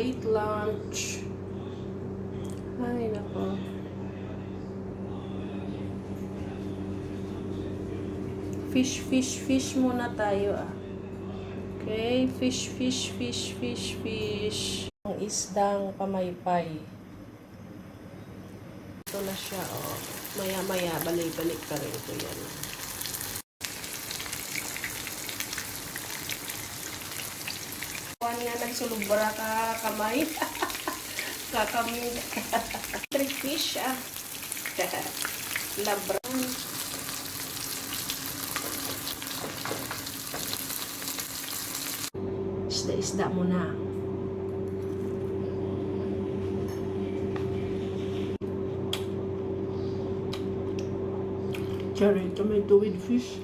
late lunch. Ay, nako. Fish muna tayo ah. Okay, fish. Ang isdang pamaypay. Ito na siya, oh. Maya-maya, balik-balik pa rin ito yan. Kuhan nga nagsulubra ka kamay. Kakamay. 3 fish, ah. Labran. Isda muna. Cherry tomato with fish.